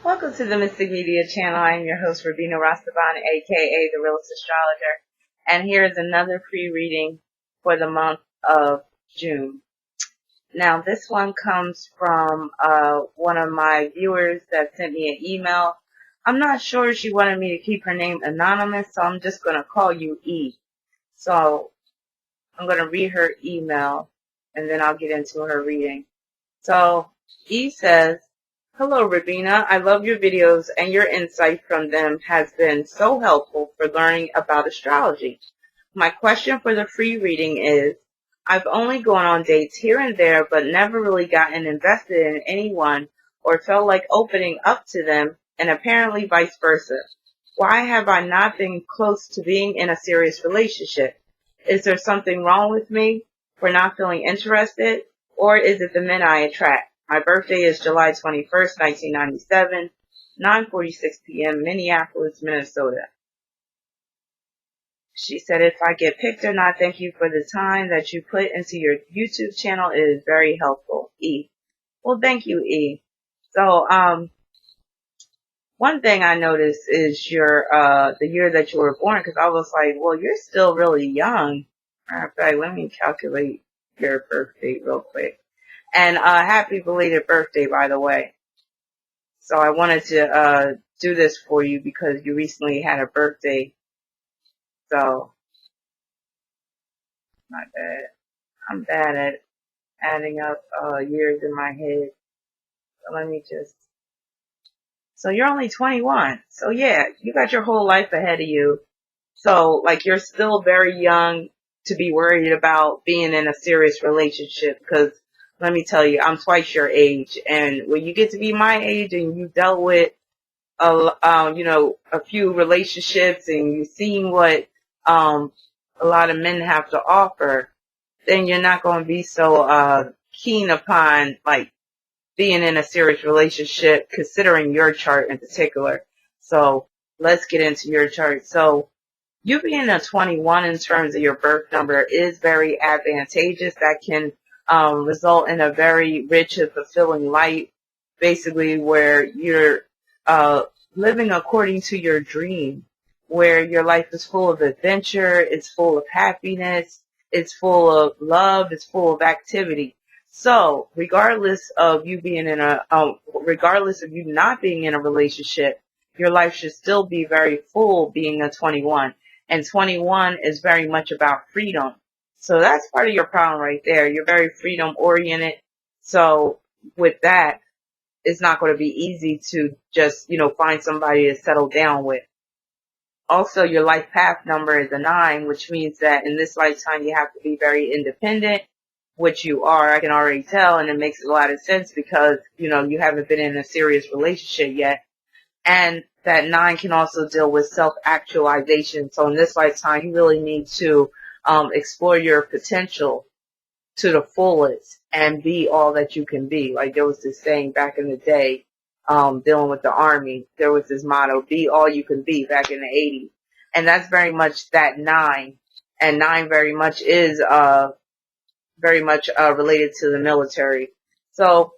Welcome to the Mystic Media channel. I am your host, Rabina Rastaban, aka the Realist Astrologer. And here is another pre-reading for the month of June. Now, this one comes from one of my viewers that sent me an email. I'm not sure she wanted me to keep her name anonymous, so I'm just going to call you E. So, I'm going to read her email, and then I'll get into her reading. So, E says, "Hello, Rabina. I love your videos, and your insight from them has been so helpful for learning about astrology. My question for the free reading is, I've only gone on dates here and there, but never really gotten invested in anyone or felt like opening up to them, and apparently vice versa. Why have I not been close to being in a serious relationship? Is there something wrong with me for not feeling interested, or is it the men I attract? My birthday is July 21st, 1997, 9:46 p.m., Minneapolis, Minnesota." She said, "If I get picked or not, thank you for the time that you put into your YouTube channel. It is very helpful, E." Well, thank you, E. So, one thing I noticed is the year that you were born, because I was like, well, you're still really young. Matter of fact, let me calculate your birth date real quick. And happy belated birthday, by the way. So I wanted to do this for you because you recently had a birthday. So, my bad. I'm bad at adding up years in my head. So let me just. So you're only 21. So yeah, you got your whole life ahead of you. So like you're still very young to be worried about being in a serious relationship, because let me tell you, I'm twice your age, and when you get to be my age and you dealt with a few relationships and you've seen what a lot of men have to offer, then you're not going to be so keen upon like being in a serious relationship, considering your chart in particular. So let's get into your chart. So you being a 21 in terms of your birth number is very advantageous. That can result in a very rich and fulfilling life, basically where you're living according to your dream, where your life is full of adventure, it's full of happiness, it's full of love, it's full of activity. So, regardless of you not being in a relationship, your life should still be very full being a 21. And 21 is very much about freedom. So that's part of your problem right there. You're very freedom oriented. So with that, it's not going to be easy to just, find somebody to settle down with. Also, your life path number is a 9, which means that in this lifetime you have to be very independent, which you are, I can already tell, and it makes a lot of sense because, you haven't been in a serious relationship yet. And that 9 can also deal with self-actualization. So in this lifetime, you really need to explore your potential to the fullest and be all that you can be. Like there was this saying back in the day, dealing with the army, there was this motto, be all you can be, back in the 80s. And that's very much that 9. And 9 very much is related to the military. So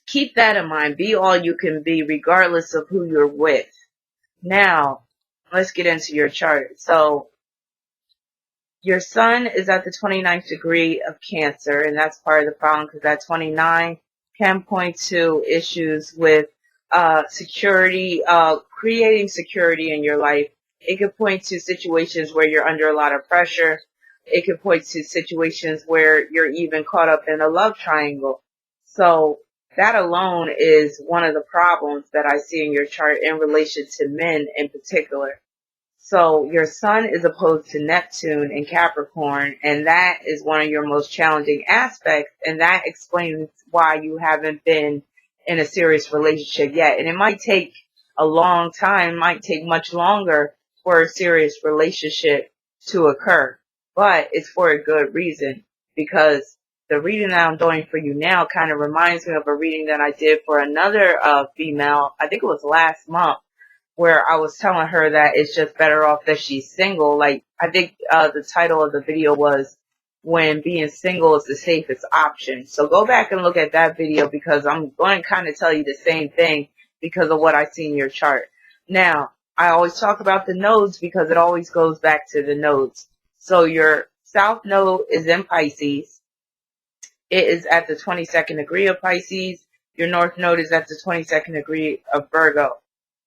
keep that in mind. Be all you can be, regardless of who you're with. Now, let's get into your chart. So, your sun is at the 29th degree of Cancer, and that's part of the problem because that 29 can point to issues with security, creating security in your life. It could point to situations where you're under a lot of pressure. It could point to situations where you're even caught up in a love triangle. So that alone is one of the problems that I see in your chart in relation to men in particular. So your sun is opposed to Neptune in Capricorn, and that is one of your most challenging aspects, and that explains why you haven't been in a serious relationship yet. And it might take a long time, it might take much longer for a serious relationship to occur, but it's for a good reason, because the reading that I'm doing for you now kind of reminds me of a reading that I did for another female, I think it was last month, where I was telling her that it's just better off that she's single. Like, I think the title of the video was "When Being Single is the Safest Option." So go back and look at that video because I'm going to kind of tell you the same thing because of what I see in your chart. Now, I always talk about the nodes because it always goes back to the nodes. So your south node is in Pisces. It is at the 22nd degree of Pisces. Your north node is at the 22nd degree of Virgo.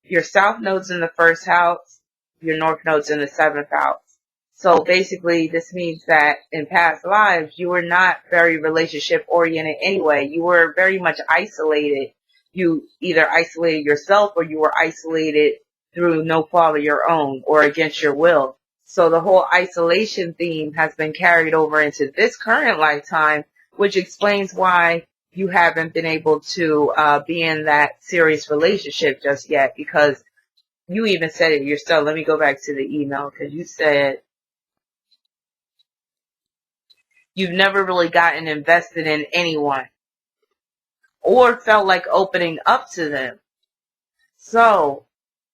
Your south node's in the first house. Your north node's in the seventh house. So basically, this means that in past lives, you were not very relationship oriented anyway. You were very much isolated. You either isolated yourself or you were isolated through no fault of your own or against your will. So the whole isolation theme has been carried over into this current lifetime, which explains why you haven't been able to be in that serious relationship just yet, because you even said it yourself. Let me go back to the email, because you said you've never really gotten invested in anyone or felt like opening up to them. So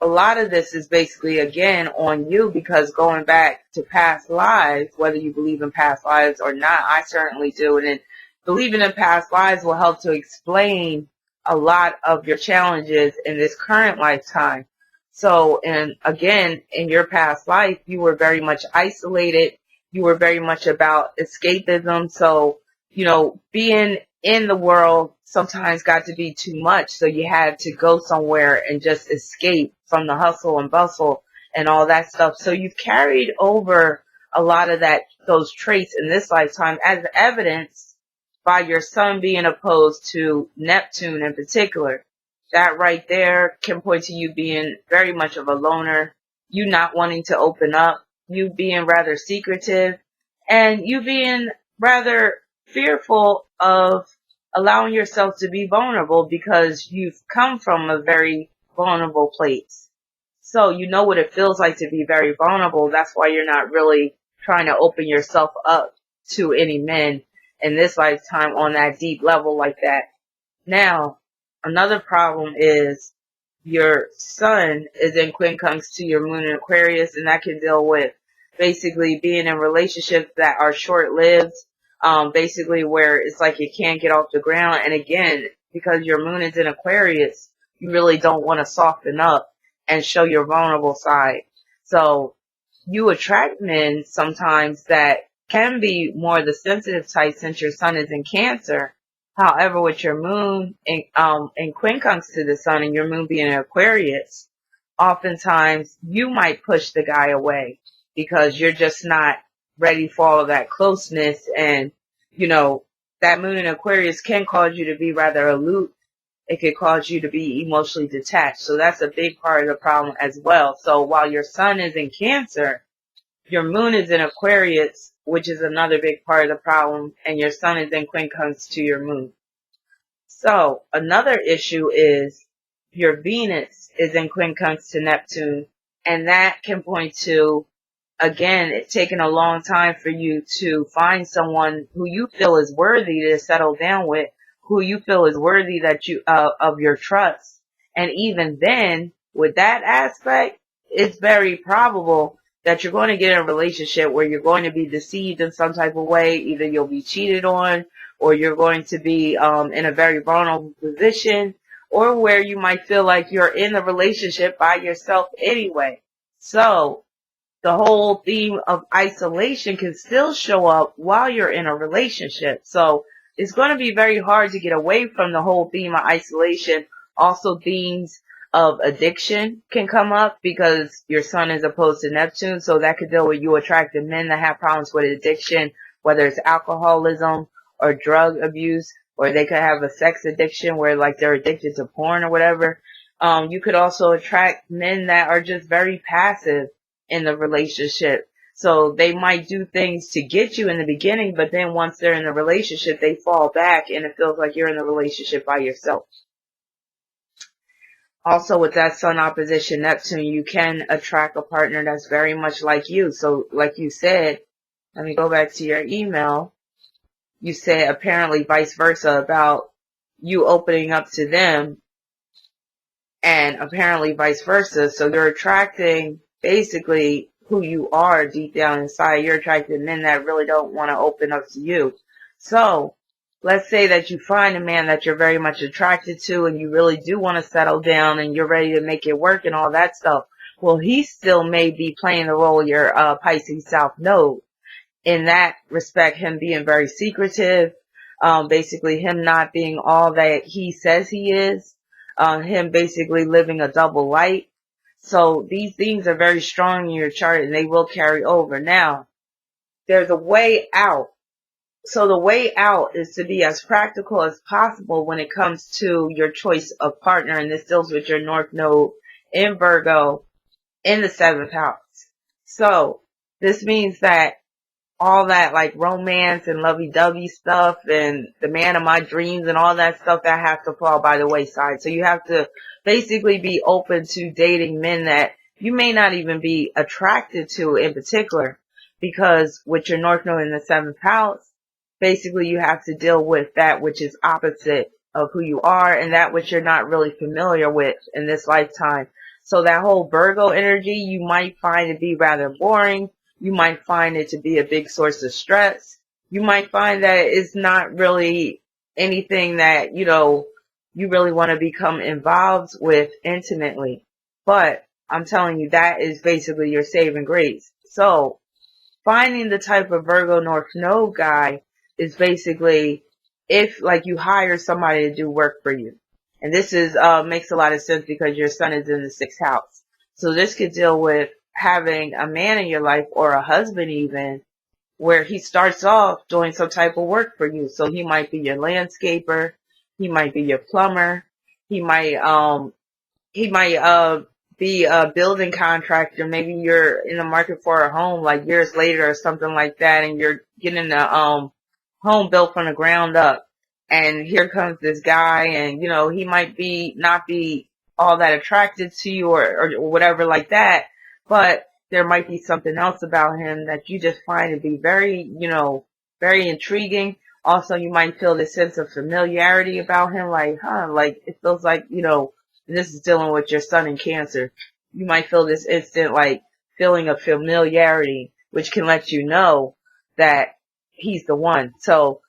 a lot of this is basically, again, on you, because going back to past lives, whether you believe in past lives or not, I certainly do. And then believing in past lives will help to explain a lot of your challenges in this current lifetime. So, and again, in your past life, you were very much isolated. You were very much about escapism. So, you know, being in the world sometimes got to be too much. So you had to go somewhere and just escape from the hustle and bustle and all that stuff. So you've carried over a lot of those traits in this lifetime, as evidenced by your sun being opposed to Neptune in particular. That right there can point to you being very much of a loner, you not wanting to open up, you being rather secretive, and you being rather fearful of allowing yourself to be vulnerable, because you've come from a very vulnerable place. So you know what it feels like to be very vulnerable. That's why you're not really trying to open yourself up to any men in this lifetime on that deep level like that. Now, another problem is your sun is in quincunx to your moon in Aquarius, and that can deal with basically being in relationships that are short-lived, basically where it's like you can't get off the ground. And again, because your moon is in Aquarius, you really don't want to soften up and show your vulnerable side. So you attract men sometimes that can be more the sensitive type, since your sun is in Cancer. However, with your moon in quincunx to the sun and your moon being in Aquarius, oftentimes you might push the guy away because you're just not ready for all of that closeness. And, you know, that moon in Aquarius can cause you to be rather aloof. It could cause you to be emotionally detached. So that's a big part of the problem as well. So while your sun is in Cancer, your moon is in Aquarius, which is another big part of the problem, and your sun is in quincunx to your moon. So another issue is your Venus is in quincunx to Neptune, and that can point to, again, it's taken a long time for you to find someone who you feel is worthy to settle down with, who you feel is worthy that you of your trust. And even then, with that aspect, it's very probable that you're going to get in a relationship where you're going to be deceived in some type of way. Either you'll be cheated on, or you're going to be in a very vulnerable position, or where you might feel like you're in the relationship by yourself anyway. So the whole theme of isolation can still show up while you're in a relationship. So it's going to be very hard to get away from the whole theme of isolation. Also, themes of addiction can come up because your sun is opposed to Neptune. So that could deal with you attracting men that have problems with addiction, whether it's alcoholism or drug abuse, or they could have a sex addiction where like they're addicted to porn or whatever. You could also attract men that are just very passive in the relationship. So they might do things to get you in the beginning, but then once they're in the relationship, they fall back and it feels like you're in the relationship by yourself. Also, with that sun opposition Neptune, you can attract a partner that's very much like you. So like you said, let me go back to your email. You said apparently vice versa about you opening up to them, and apparently vice versa. So you're attracting basically who you are deep down inside. You're attracting men that really don't want to open up to you. So let's say that you find a man that you're very much attracted to and you really do want to settle down and you're ready to make it work and all that stuff. Well, he still may be playing the role of your Pisces South Node. In that respect, him being very secretive, basically him not being all that he says he is, him basically living a double life. So these things are very strong in your chart and they will carry over. Now, there's a way out. So the way out is to be as practical as possible when it comes to your choice of partner. And this deals with your North Node in Virgo in the 7th house. So this means that all that like romance and lovey-dovey stuff and the man of my dreams and all that stuff, that has to fall by the wayside. So you have to basically be open to dating men that you may not even be attracted to in particular, because with your North Node in the 7th house, basically you have to deal with that which is opposite of who you are and that which you're not really familiar with in this lifetime. So that whole Virgo energy, you might find to be rather boring. You might find it to be a big source of stress. You might find that it's not really anything that, you really want to become involved with intimately. But I'm telling you, that is basically your saving grace. So finding the type of Virgo North Node guy is basically if like you hire somebody to do work for you. And this is makes a lot of sense because your sun is in the 6th house. So this could deal with having a man in your life or a husband even where he starts off doing some type of work for you. So he might be your landscaper, he might be your plumber, he might be a building contractor. Maybe you're in the market for a home like years later or something like that and you're getting a home built from the ground up. And here comes this guy and he might not be all that attracted to you or whatever like that. But there might be something else about him that you just find to be very, very intriguing. Also, you might feel this sense of familiarity about him, like, like it feels like, this is dealing with your sun in Cancer. You might feel this instant, like, feeling of familiarity, which can let you know that he's the one. So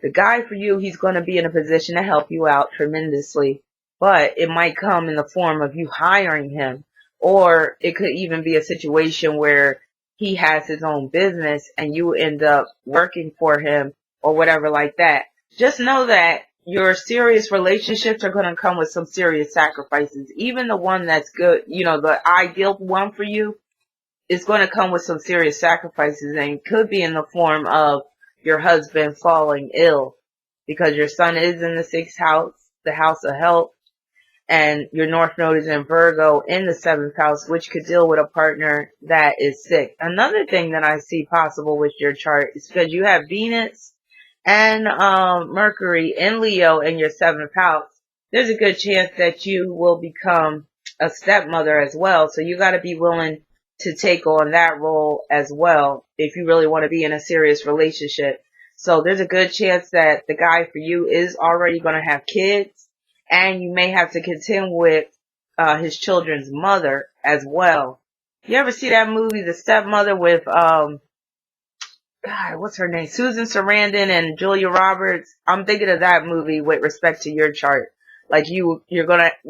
the guy for you, he's going to be in a position to help you out tremendously, but it might come in the form of you hiring him. Or it could even be a situation where he has his own business and you end up working for him or whatever like that. Just know that your serious relationships are going to come with some serious sacrifices. Even the one that's good, the ideal one for you is going to come with some serious sacrifices and could be in the form of your husband falling ill because your sun is in the 6th house, the house of health. And your North Node is in Virgo in the 7th house, which could deal with a partner that is sick. Another thing that I see possible with your chart is because you have Venus and Mercury in Leo in your 7th house. There's a good chance that you will become a stepmother as well. So you got to be willing to take on that role as well if you really want to be in a serious relationship. So there's a good chance that the guy for you is already going to have kids. And you may have to contend with his children's mother as well. You ever see that movie, The Stepmother, with God, what's her name? Susan Sarandon and Julia Roberts? I'm thinking of that movie with respect to your chart. Like you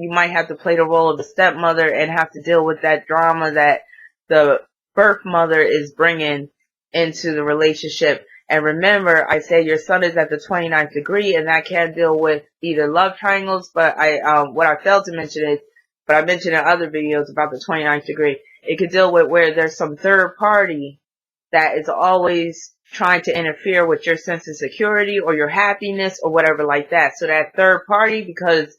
might have to play the role of the stepmother and have to deal with that drama that the birth mother is bringing into the relationship. And remember, I said your sun is at the 29th degree, and that can deal with either love triangles, but what I failed to mention is, but I mentioned in other videos about the 29th degree, it could deal with where there's some third party that is always trying to interfere with your sense of security or your happiness or whatever like that. So that third party, because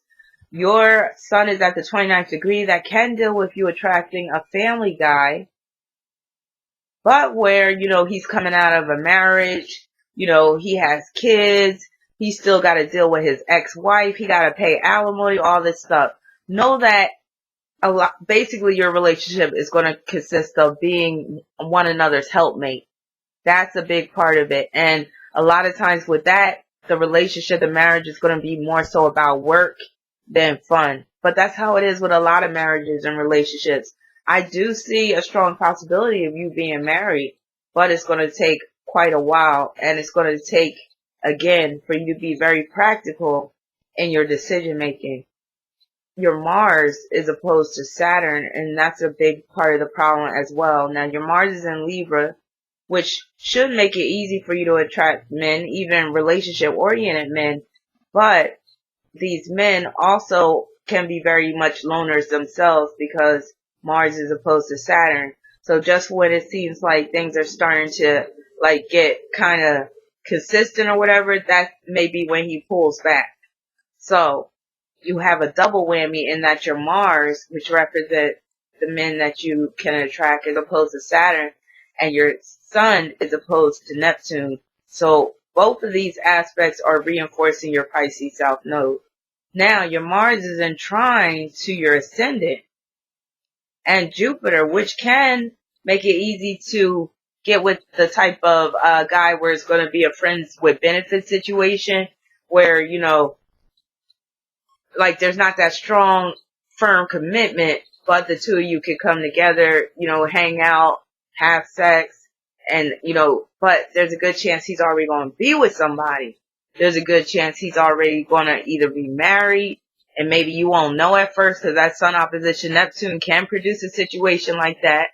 your sun is at the 29th degree, that can deal with you attracting a family guy. But where, he's coming out of a marriage, he has kids, he's still got to deal with his ex-wife, he got to pay alimony, all this stuff. Know that basically your relationship is going to consist of being one another's helpmate. That's a big part of it. And a lot of times with that, the relationship, the marriage is going to be more so about work than fun. But that's how it is with a lot of marriages and relationships. I do see a strong possibility of you being married, but it's going to take quite a while, and it's going to take again, for you to be very practical in your decision making. Your Mars is opposed to Saturn, and that's a big part of the problem as well. Now, your Mars is in Libra, which should make it easy for you to attract men, even relationship-oriented men, but these men also can be very much loners themselves because Mars is opposed to Saturn. So just when it seems like things are starting to like get kind of consistent or whatever, that may be when he pulls back. So you have a double whammy in that your Mars, which represents the men that you can attract, is opposed to Saturn, and your Sun is opposed to Neptune. So both of these aspects are reinforcing your Pisces South Node. Now, your Mars is in trine to your ascendant and Jupiter, which can make it easy to get with the type of guy where it's going to be a friends with benefits situation where, you know, like there's not that strong, firm commitment, but the two of you could come together, you know, hang out, have sex, and, you know, but there's a good chance he's already going to be with somebody. There's a good chance he's already going to either be married, and maybe you won't know at first because that Sun opposition Neptune can produce a situation like that.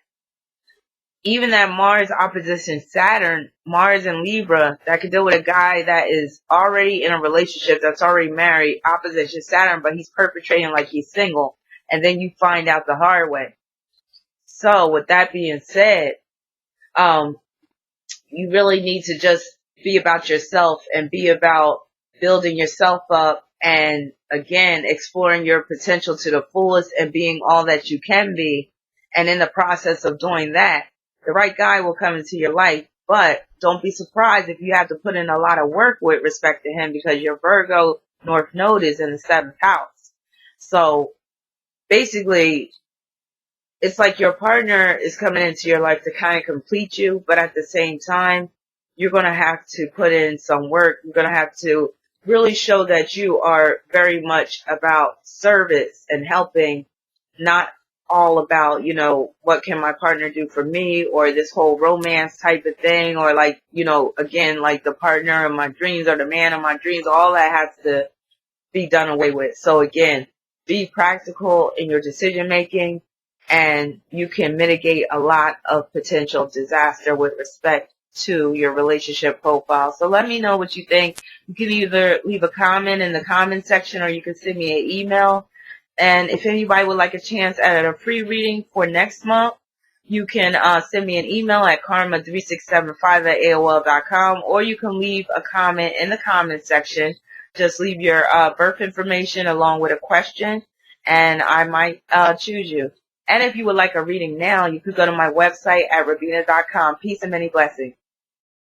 Even that Mars opposition Saturn, Mars and Libra, that could deal with a guy that is already in a relationship, that's already married, opposition Saturn, but he's perpetrating like he's single, and then you find out the hard way. So with that being said, you really need to just be about yourself and be about building yourself up and, again, exploring your potential to the fullest and being all that you can be. And in the process of doing that, the right guy will come into your life. But don't be surprised if you have to put in a lot of work with respect to him because your Virgo North Node is in the 7th house. So basically, it's like your partner is coming into your life to kind of complete you, but at the same time, you're going to have to put in some work. You're going to have to really show that you are very much about service and helping, not all about, you know, what can my partner do for me or this whole romance type of thing or like, you know, again, like the partner of my dreams or the man of my dreams, all that has to be done away with. So again, be practical in your decision making and you can mitigate a lot of potential disaster with respect to your relationship profile. So let me know what you think. You can either leave a comment in the comment section or you can send me an email. And if anybody would like a chance at a free reading for next month, you can send me an email at karma3675@aol.com or you can leave a comment in the comment section. Just leave your birth information along with a question and I might choose you. And if you would like a reading now, you could go to my website at rabina.com. Peace and many blessings.